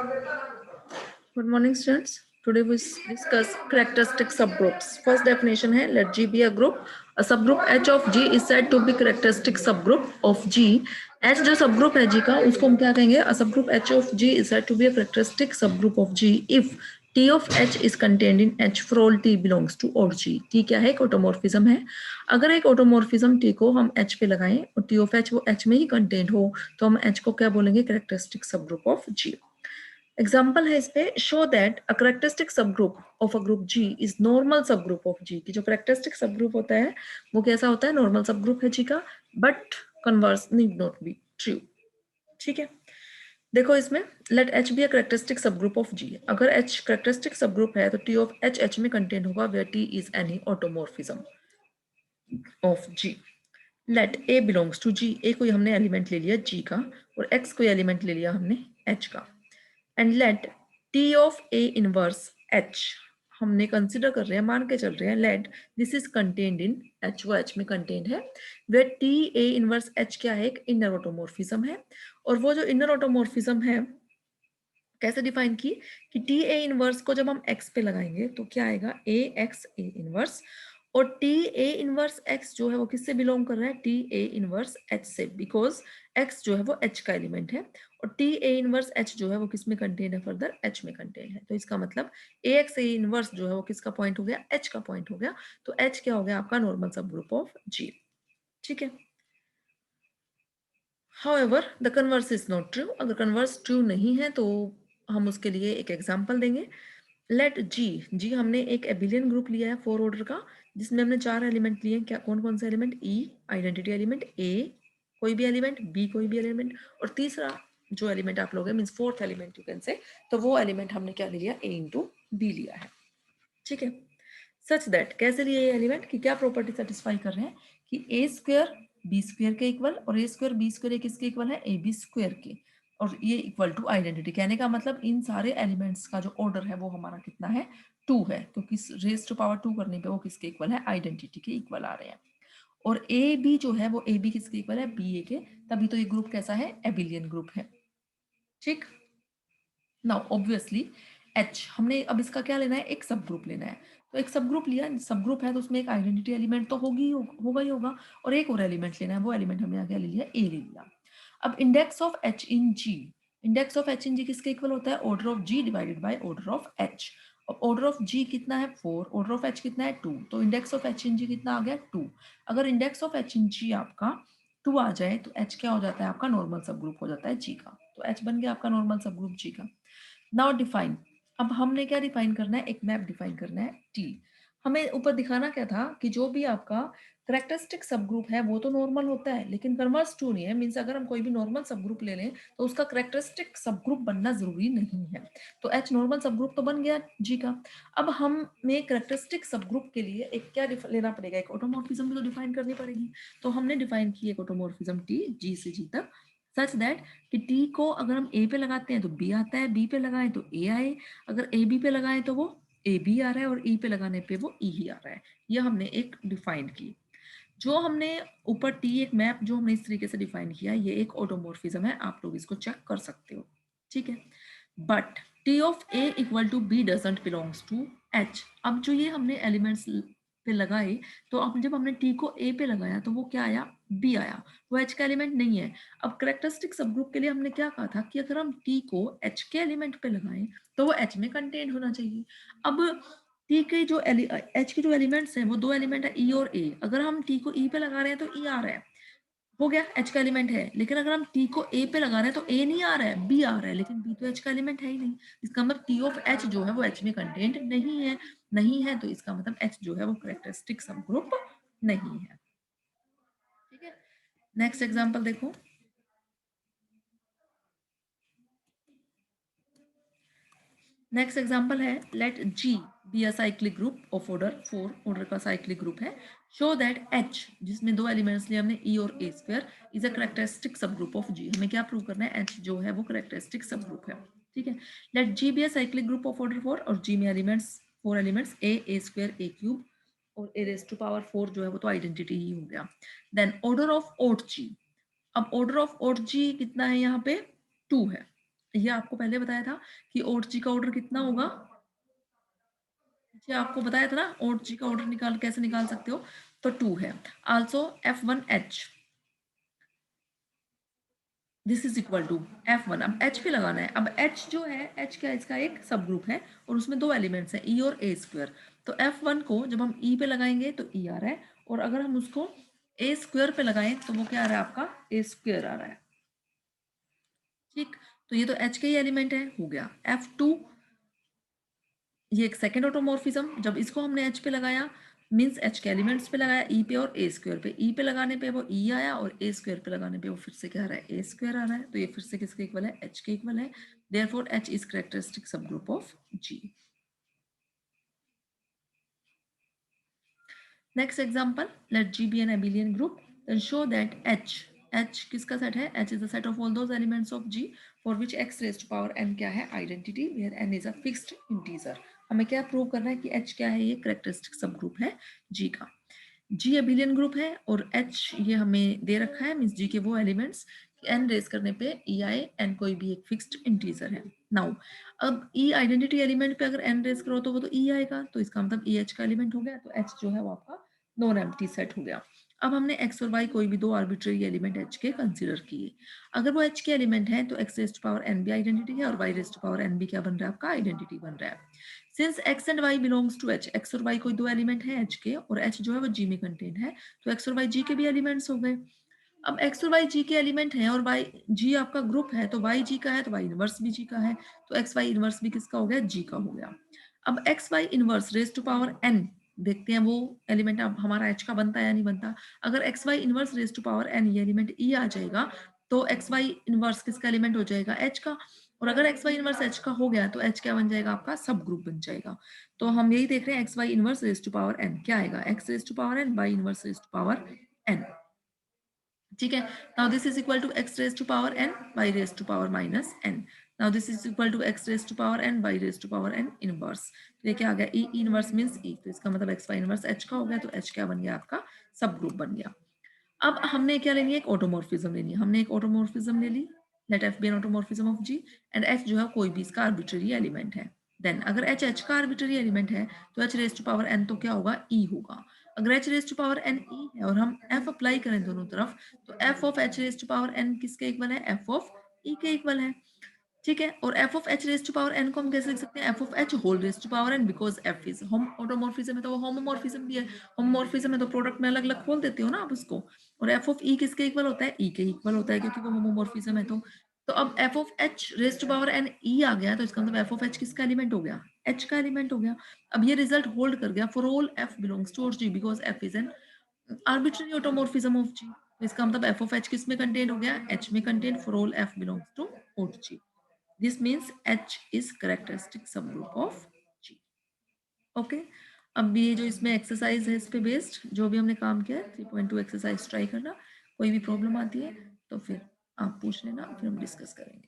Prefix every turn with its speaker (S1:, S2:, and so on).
S1: Good morning, students. Today we discuss characteristic subgroups. First definition है let G be a group. A subgroup H of G is said to be characteristic subgroup of G. H जो subgroup है G का उसको हम क्या कहेंगे? A subgroup H of G is said to be a characteristic subgroup of G if T of H is contained in H for all T belongs to और G. T क्या है? एक ऑटोमॉर्फिज्म है. अगर एक ऑटोमॉर्फिज्म T को हम H पे लगाएं और T of H वो H में ही कंटेंट हो तो हम H को क्या बोलेंगे? characteristic subgroup of G. Example है इस पे show that a characteristic subgroup of a group G is normal subgroup of G की जो करेक्टरिस्टिक सबग्रुप होता है वो कैसा होता है नॉर्मल सबग्रुप है जी का but converse need not be true. ठीक है देखो इसमें let H be a characteristic subgroup of G. अगर एच करेक्टरिस्टिक सबग्रुप है तो टी ऑफ एच एच में कंटेन होगा where T is any automorphism of G. Let A belongs to G. A कोई हमने एलिमेंट ले लिया जी का और एक्स कोई एलिमेंट ले लिया हमने एच का. And let T of A inverse H हमने कंसिडर कर रहे हैं मान के चल रहे हैं let this is contained in H. वो एच में कंटेन्ड है वे टी ए इनवर्स एच क्या है एक इनर ऑटोमॉर्फिज्म है. और वो जो इनर ऑटोमॉर्फिज्म है कैसे डिफाइन की कि टी ए इनवर्स को जब हम एक्स पे लगाएंगे तो क्या आएगा ए एक्स ए इनवर्स. और टी ए इनवर्स एक्स जो है वो किससे बिलोंग कर रहा है टी ए इनवर्स एच से बिकॉज एक्स जो है वो एच का एलिमेंट है और टी ए इनवर्स एच जो है वो किस में कंटेन है फर्दर एच में कंटेन है. तो इसका मतलब ए एक्स ए इनवर्स जो है वो किसका पॉइंट हो गया एच का पॉइंट हो गया. तो एच क्या हो गया आपका नॉर्मल सब ग्रुप ऑफ जी. ठीक है. However, the converse is not true. अगर converse true नहीं है तो हम उसके लिए एक एग्जाम्पल देंगे. लेट जी हमने एक एबिलियन ग्रुप लिया है 4 ऑर्डर का जिसमें हमने 4 एलिमेंट लिए. क्या कौन कौन से एलिमेंट ई आइडेंटिटी एलिमेंट ए कोई भी एलिमेंट बी कोई भी एलिमेंट और तीसरा जो एलिमेंट आप लोग means fourth element you can say तो वो एलिमेंट हमने क्या लिया ए इंटू बी लिया है. ठीक है. सच दैट कैसे लिए ये एलिमेंट की क्या प्रॉपर्टी सेटिस्फाई कर रहे हैं कि ए स्क्वायर बी स्क्वायर के इक्वल और ए स्क्वायर बी स्क्वायर किसके इक्वल है ए बी स्क्वायर के और ये इक्वल टू आइडेंटिटी. कहने का मतलब इन सारे एलिमेंट्स का जो ऑर्डर है वो हमारा कितना है 2 है क्योंकि रेज टू पावर 2 करने पे वो किसके इक्वल है आइडेंटिटी के इक्वल आ रहे हैं. और ए बी जो है वो ए बी किसके इक्वल है बी ए के. तभी तो ये ग्रुप कैसा है एबिलियन ग्रुप है. ठीक. नाउ ऑब्वियसली एच हमने अब इसका क्या लेना है एक सब ग्रुप लेना है. तो एक सब ग्रुप लिया सब ग्रुप है तो उसमें एक आइडेंटिटी एलिमेंट तो होगा ही होगा और एक और एलिमेंट लेना है. वो एलिमेंट हमने आगे ले लिया ए ले लिया. अब index of H in G. Index of H in G किसके इक्वल होता है order of G divided by order of H. अब ऑर्डर ऑफ जी कितना है 4 ऑर्डर ऑफ एच कितना है 2 तो इंडेक्स ऑफ एच इन जी कितना आ गया 2. अगर इंडेक्स ऑफ एच इन जी आपका 2 आ जाए तो एच क्या हो जाता है आपका नॉर्मल सब ग्रुप हो जाता है जी का. तो एच बन गया आपका नॉर्मल सब ग्रुप जी का. Now define. अब हमने क्या डिफाइन करना है एक मैप डिफाइन करना है टी. हमें ऊपर दिखाना क्या था कि जो भी आपका करेक्टरिस्टिक सब ग्रुप है वो तो नॉर्मल होता है लेकिन कन्वर्स ट्रू नहीं है. मींस अगर हम कोई भी नॉर्मल सब ग्रुप ले लें तो उसका करेक्टरिस्टिक सब ग्रुप बनना जरूरी नहीं है. तो एच नॉर्मल सब ग्रुप तो बन गया जी का. अब हमें करेक्टरिस्टिक सब ग्रुप के लिए एक क्या लेना पड़ेगा एक ऑटोमॉर्फिज्म भी तो डिफाइन करनी पड़ेगी. तो हमने डिफाइन की एक ऑटोमॉर्फिज्म टी जी से जी तक सच दैट कि टी को अगर हम ए पे लगाते हैं तो बी आता है बी पे लगाएं तो ए आए अगर ए बी पे लगाएं तो वो ए बी आ रहा है और ई पे लगाने पे वो ई ही आ रहा है. ये हमने एक डिफाइन की. जो हमने ऊपर टी एक मैप जो हमने इस तरीके से डिफाइन किया ये एक ऑटोमॉर्फिज्म है. आप लोग इसको चेक कर सकते हो. ठीक है. But T of A equal to B doesn't belongs to H. अब जो ये हमने एलिमेंट्स पे लगाए तो अब जब हमने टी को ए पे लगाया तो वो क्या आया बी आया. वो एच का एलिमेंट नहीं है. अब करेक्टरिस्टिक सब ग्रुप के लिए हमने क्या कहा था कि अगर हम टी को एच के एलिमेंट पे लगाएं तो वो एच में कंटेन होना चाहिए. अब टी के जो एच के जो एलिमेंट्स हैं वो 2 एलिमेंट है ई और ए. अगर हम टी को ई पे लगा रहे हैं तो ई आ रहा है हो गया एच का एलिमेंट है. लेकिन अगर हम टी को ए पे लगा रहे हैं तो ए नहीं आ रहा है बी आ रहा है लेकिन बी तो एच का एलिमेंट है ही नहीं. इसका मतलब टी ऑफ एच जो है वो एच में कंटेंट नहीं है तो इसका मतलब एच जो है वो करेक्टरिस्टिक सब ग्रुप नहीं है. ठीक है. नेक्स्ट एग्जांपल देखो. नेक्स्ट एग्जांपल है let G be a cyclic group of order 4 order का साइक्लिक ग्रुप है. शो दैट एच जिसमें 2 एलिमेंट्स लिए हमने ई और A square is a characteristic subgroup of G. हमें क्या प्रूव करना है एच जो है वो करेक्टरिस्टिक सब ग्रुप है. ठीक है. Let G be a cyclic group of order 4 और जी में elements 4 elements A square A cube और ए रेज टू पावर 4 जो है वो तो आइडेंटिटी ही हो गया. देन ऑर्डर ऑफ ओड जी. अब ऑर्डर ऑफ ओड जी कितना है यहाँ पे 2 है. ये आपको पहले बताया था कि ओट जी का ऑर्डर कितना होगा, ये आपको बताया था ना, ओट जी का ऑर्डर कैसे निकाल सकते हो, तो 2 है। Also F1H this is equal to F1, अब H पे लगाना है। अब H जो है, H क्या है, इसका एक सब ग्रुप है और उसमें दो एलिमेंट्स हैं E और A स्क्वायर। तो F1 को जब हम E पे लगाएंगे तो E आ रहा है, और अगर हम उसको A स्क्वायर पे लगाएं तो वो क्या आ रहा है, आपका A स्क्वायर आ रहा है। ठीक, तो ये तो H के ही एलिमेंट है, हो गया। F2 ये एक सेकेंड ऑटोमॉर्फिज्म, जब इसको हमने H पे लगाया मीन्स H के एलिमेंट्स पे लगाया E पे और A स्क्वायर पे, E पे लगाने पे वो E आया और A स्क्वायर पे लगाने पे वो फिर से क्या आ रहा है, A स्क्वायर आ रहा है। तो ये फिर से किसके इक्वल है, H के इक्वल है। देयरफॉर H इज कैरेक्टरिस्टिक सब group of G। Next example, let G be an abelian group, then show that H किसका सेट है, H is the set of all those elements of G for which x raised to power n क्या है, identity where n is a fixed integer। हमें क्या prove करना है कि H क्या है, ये कैरेक्टरिस्टिक सब ग्रुप है G का। G एबिलियन ग्रुप है और H ये हमें दे रखा है, मीन्स G के वो एलिमेंट्स n रेज करने पे ei n कोई भी एक फिक्स्ड इंटीजर है। नाउ अब E आइडेंटिटी एलिमेंट पे अगर n रेज करो तो वो तो E आएगा, तो इसका मतलब EH का एलिमेंट हो गया, तो H जो है वो आपका नॉन एम्प्टी सेट हो गया। अब हमने x और y कोई भी दो आर्बिट्रेरी एलिमेंट H के कंसीडर किए। अगर वो H के एलिमेंट है तो x raise to power n भी आइडेंटिटी है और y raise to power n भी क्या बन रहा है, आपका आइडेंटिटी बन रहा है। Since x and y belongs to H, x और y कोई दो एलिमेंट है H के और H जो है वो G में कंटेन है, तो x और y G के भी एलिमेंट्स हो गए। अब x और y G के एलिमेंट हैं और y G आपका ग्रुप है, तो y G का है तो y इनवर्स भी G का है, तो x y इनवर्स भी किसका हो गया, G का हो गया। अब x y inverse raise to power n देखते हैं वो एलिमेंट अब हमारा H का बनता है या नहीं बनता। अगर x y inverse raise to power n ये एलिमेंट E आ जाएगा तो x y इनवर्स किसका एलिमेंट हो जाएगा, H का। और अगर x y इनवर्स H का हो गया तो H क्या बन जाएगा, आपका सब ग्रुप बन जाएगा। तो हम यही देख रहे हैं x y inverse raise to power n क्या आएगा, x raise to power n y inverse raise to power n। ठीक है, now this is equal to x raise to power n y raise to power minus n। Now this is equal to x raise to power n y raise to power n inverse. तो ये क्या आ गया, e inverse means e, तो इसका मतलब x y inverse h का हो गया, तो h क्या बन गया, आपका सब ग्रुप बन गया। अब हमने क्या लेनी है, एक ऑटोमॉर्फिज्म लेनी है। हमने एक ऑटोमॉर्फिज्म ले ली, let f be an automorphism of g and f जो है कोई भी इसका आर्बिट्ररी एलिमेंट है। देन अगर h का आर्बिट्ररी एलिमेंट है तो h raise to power n तो क्या होगा, e होगा। अगर h raise to power n e है और हम f अप्लाई करें दोनों तरफ तो f of h raise to power n किसके इक्वल है, f ऑफ e के इक्वल है। ठीक है, और f of h raise to power n को हम कैसे लिख सकते हैं, f of h whole raise to power n, because f is home automorphism है तो वो होमोमॉर्फिज्म भी है। होमोमॉर्फिज्म है तो प्रोडक्ट में अलग अलग खोल देते हो ना आप उसको। और f ऑफ e किसके इक्वल होता है, e के इक्वल होता है क्योंकि वो होमोमॉर्फिज्म है। तो अब f of h raise to power n e आ गया, तो इसका मतलब f ऑफ h किसका एलिमेंट हो गया, h का एलिमेंट हो गया। अब ये रिजल्ट होल्ड कर गया for all f belongs to g because f is an arbitrary automorphism of g। इसका मतलब f ऑफ h किस में कंटेन हो गया, h में contain for all f belongs to g। This means H is characteristic subgroup of G. Okay, अब ये जो इसमें एक्सरसाइज है इस पे बेस्ड जो भी हमने काम किया है 3.2 एक्सरसाइज ट्राई करना। कोई भी प्रॉब्लम आती है तो फिर आप पूछ लेना, फिर हम डिस्कस करेंगे।